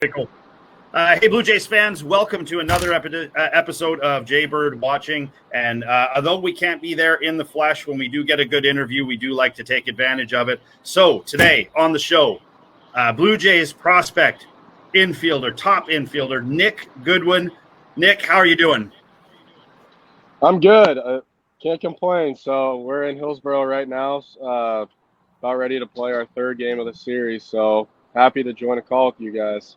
Very cool. Hey, Blue Jays fans, welcome to another episode of Jaybird Watching. And although we can't be there in the flesh, when we do get a good interview, we do like to take advantage of it. So today on the show, Blue Jays prospect infielder, top infielder, Nick Goodwin. Nick, how are you doing? I'm good. Can't complain. So we're in Hillsboro right now, about ready to play our third game of the series. So happy to join a call with you guys.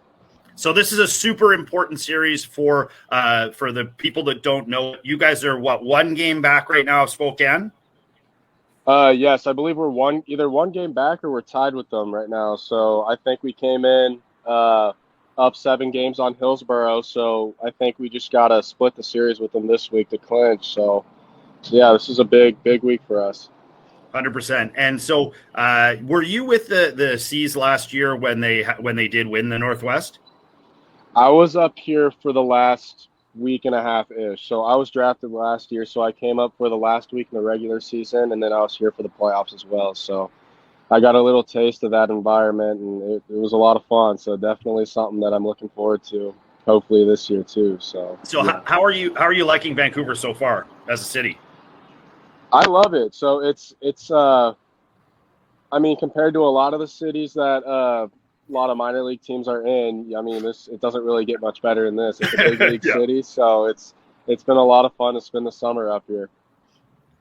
So this is a super important series for the people that don't know. You guys are one game back right now of Spokane? Yes, I believe we're either one game back or we're tied with them right now. So I think we came in up 7 games on Hillsboro. So I think we just got to split the series with them this week to clinch. So yeah, this is a big week for us. 100%. And so were you with the C's last year when they did win the Northwest? I was up here for the last week and a half-ish. So I was drafted last year, so I came up for the last week in the regular season, and then I was here for the playoffs as well. So I got a little taste of that environment, and it was a lot of fun. So definitely something that I'm looking forward to, hopefully this year too. So yeah. How are you liking Vancouver so far as a city? I love it. So it's I mean, compared to a lot of the cities that a lot of minor league teams are in, I mean, it doesn't really get much better than this. It's a big league city, so it's been a lot of fun to spend the summer up here.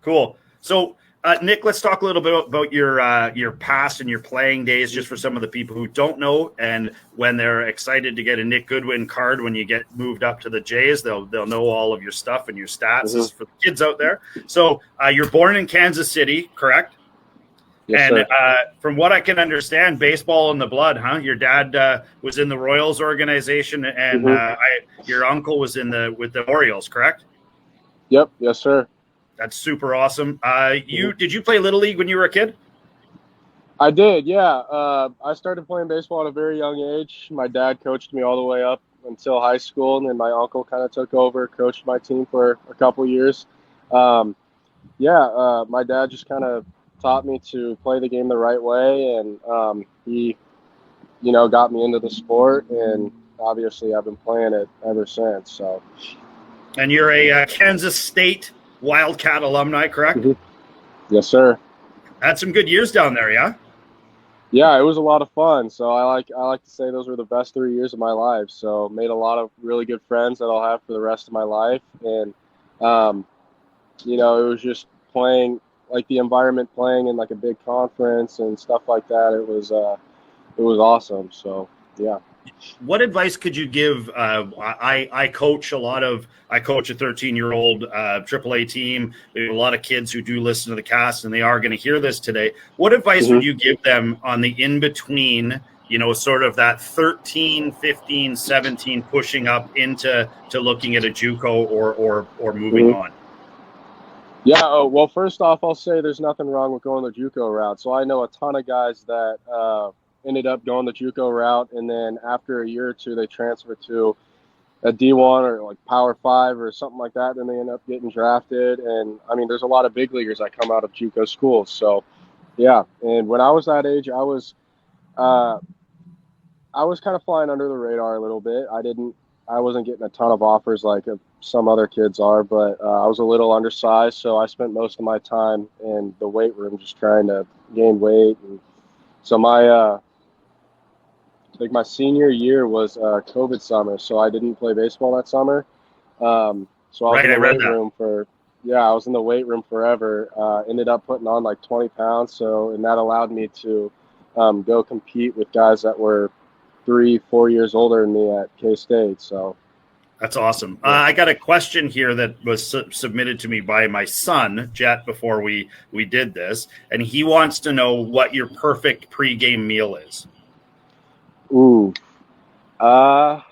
Cool. So, Nick, let's talk a little bit about your past and your playing days, just for some of the people who don't know, and when they're excited to get a Nick Goodwin card when you get moved up to the Jays, they'll know all of your stuff and your stats. This is for the kids out there. So, you're born in Kansas City, correct? Yes, and sir. From what I can understand, baseball in the blood, huh? Your dad was in the Royals organization, and your uncle was with the Orioles, correct? Yep. Yes, sir. That's super awesome. Did you play Little League when you were a kid? I did, yeah. I started playing baseball at a very young age. My dad coached me all the way up until high school, and then my uncle kind of took over, coached my team for a couple years. My dad just kind of taught me to play the game the right way, and he, got me into the sport, and obviously I've been playing it ever since. So. And you're a Kansas State Wildcat alumni, correct? Mm-hmm. Yes, sir. Had some good years down there, yeah? Yeah, it was a lot of fun. So I like to say those were the best 3 years of my life. So made a lot of really good friends that I'll have for the rest of my life. And, it was just playing, like the environment, playing in like a big conference and stuff like that. It was awesome. So, yeah. What advice could you give? I coach a 13-year-old AAA team. There are a lot of kids who do listen to the cast, and they are going to hear this today. What advice would you give them on the in-between, sort of that 13, 15, 17 pushing up into looking at a JUCO or moving on? Yeah, well, first off, I'll say there's nothing wrong with going the JUCO route. So I know a ton of guys that ended up going the JUCO route, and then after a year or two, they transfer to a D1 or like Power 5 or something like that. Then they end up getting drafted. And I mean, there's a lot of big leaguers that come out of JUCO schools. So, yeah. And when I was that age, I was kind of flying under the radar a little bit. I wasn't getting a ton of offers like some other kids are, but I was a little undersized, so I spent most of my time in the weight room just trying to gain weight. And so my senior year was COVID summer, so I didn't play baseball that summer. So I was in the weight room forever. Ended up putting on like 20 pounds, and that allowed me to go compete with guys that were 3-4 years older than me at K-State. So that's awesome. I got a question here that was submitted to me by my son, Jet, before we did this, and he wants to know what your perfect pregame meal is. Ooh, I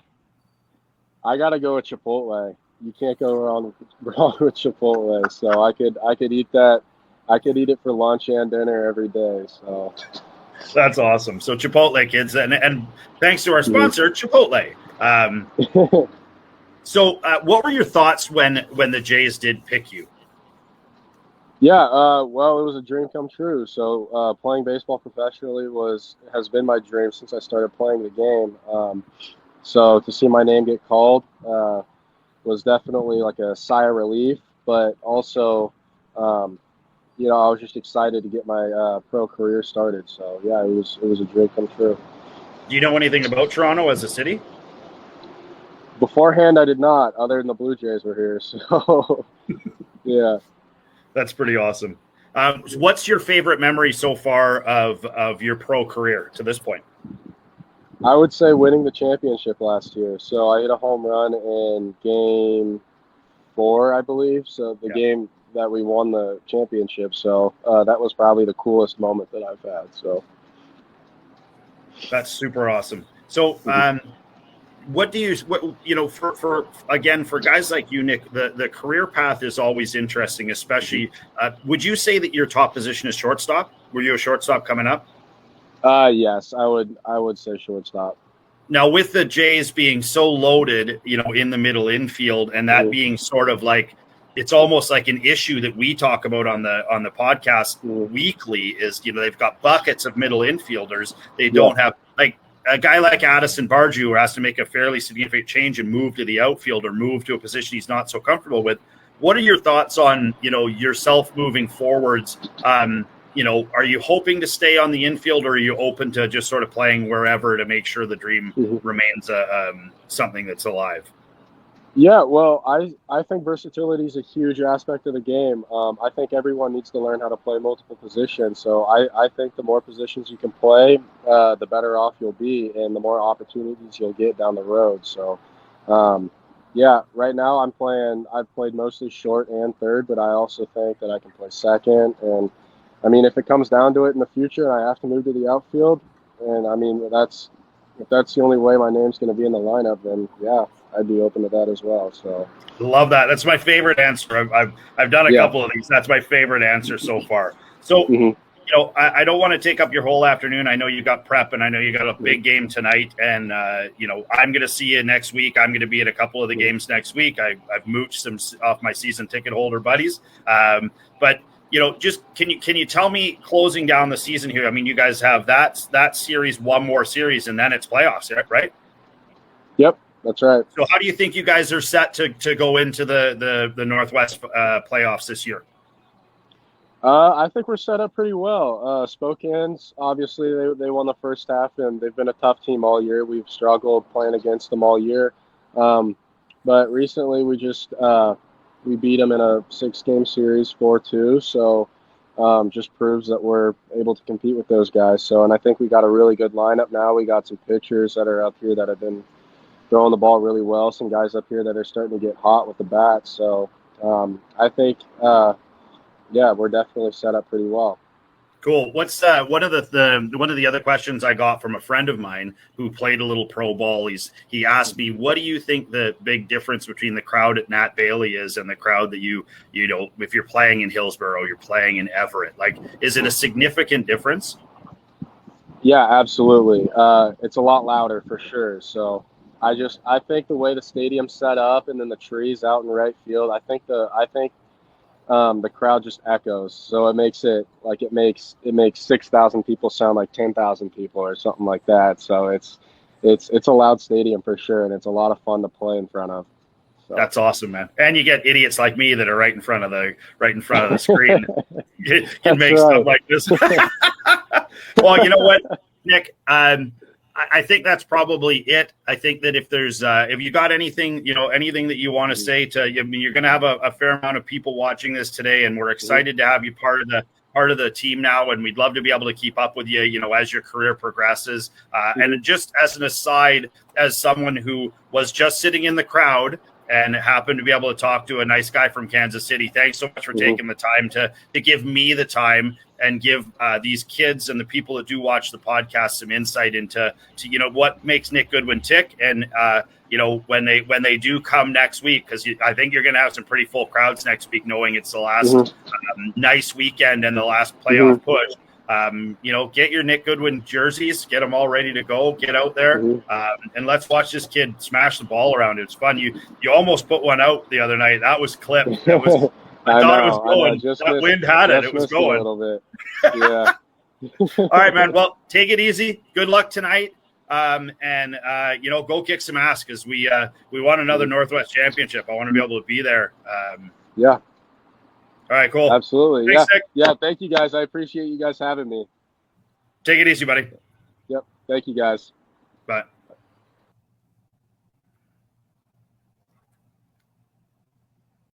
gotta go with Chipotle. You can't go wrong with Chipotle. So I could eat that. I could eat it for lunch and dinner every day. So that's awesome. So Chipotle, kids, and thanks to our sponsor, Chipotle. So what were your thoughts when the Jays did pick you? Yeah, well, it was a dream come true. So playing baseball professionally has been my dream since I started playing the game. So to see my name get called was definitely like a sigh of relief, but also, I was just excited to get my pro career started. So yeah, it was a dream come true. Do you know anything about Toronto as a city? Beforehand, I did not, other than the Blue Jays were here. So yeah. That's pretty awesome. What's your favorite memory so far of your pro career to this point? I would say winning the championship last year. So I hit a home run in game 4, I believe. So the game that we won the championship. So that was probably the coolest moment that I've had. So that's super awesome. So what for guys like you, Nick, the career path is always interesting, especially would you say that your top position is shortstop? Were you a shortstop coming up? Yes, I would say shortstop. Now, with the Jays being so loaded, in the middle infield, and that being sort of like, it's almost like an issue that we talk about on the podcast weekly is, they've got buckets of middle infielders. They don't have, like, a guy like Addison Barju, who has to make a fairly significant change and move to the outfield or move to a position he's not so comfortable with. What are your thoughts on, yourself moving forwards? Are you hoping to stay on the infield, or are you open to just sort of playing wherever to make sure the dream remains something that's alive? Yeah, well, I think versatility is a huge aspect of the game. I think everyone needs to learn how to play multiple positions. So I think the more positions you can play, the better off you'll be, and the more opportunities you'll get down the road. So, right now I've played mostly short and third, but I also think that I can play second. And I mean, if it comes down to it in the future and I have to move to the outfield, and I mean, if that's the only way my name's going to be in the lineup, then yeah, I'd be open to that as well. So love that. That's my favorite answer. I've done a couple of these. That's my favorite answer so far. So, I don't want to take up your whole afternoon. I know you got prep, and I know you got a big game tonight. And, I'm going to see you next week. I'm going to be at a couple of the games next week. I've mooched some off my season ticket holder buddies. But just can you tell me, closing down the season here? I mean, you guys have that series, one more series, and then it's playoffs, right? Yep, that's right. So how do you think you guys are set to go into the Northwest playoffs this year? I think we're set up pretty well. Spokane's obviously they won the first half, and they've been a tough team all year. We've struggled playing against them all year, but recently we beat them in a 6-game series 4-2. So just proves that we're able to compete with those guys. So, and I think we got a really good lineup now. We got some pitchers that are up here that have been throwing the ball really well. Some guys up here that are starting to get hot with the bats. So I think, we're definitely set up pretty well. Cool. What's one of the other questions I got from a friend of mine who played a little pro ball? He asked me, what do you think the big difference between the crowd at Nat Bailey is and the crowd that if you're playing in Hillsborough, you're playing in Everett? Like, is it a significant difference? Yeah, absolutely. It's a lot louder for sure. So I think the way the stadium's set up and then the trees out in right field, I think the crowd just echoes. So it makes 6,000 people sound like 10,000 people or something like that. So it's a loud stadium for sure, and it's a lot of fun to play in front of. So. That's awesome, man. And you get idiots like me that are right in front of the screen. can make stuff like this. Well, you know what, Nick? I think that's probably it. I think that if there's if you got anything that you want to say you're going to have a fair amount of people watching this today, and we're excited to have you part of the team now, and we'd love to be able to keep up with you, as your career progresses. And just as an aside, as someone who was just sitting in the crowd and happened to be able to talk to a nice guy from Kansas City, thanks so much for taking the time to give me the time and give these kids and the people that do watch the podcast some insight into what makes Nick Goodwin tick. And when they do come next week, because I think you're going to have some pretty full crowds next week, knowing it's the last nice weekend and the last playoff push. Get your Nick Goodwin jerseys, get them all ready to go, get out there, and let's watch this kid smash the ball around. It's fun. You almost put one out the other night. That was clipped. I thought it was going. That wind had it. It was going. A little bit. Yeah. All right, man. Well, take it easy. Good luck tonight. and go kick some ass, because we want another Northwest Championship. I want to be able to be there. Yeah. All right, cool. Absolutely. Thanks, Nick. Yeah. Thank you guys. I appreciate you guys having me. Take it easy, buddy. Yep. Thank you guys. Bye.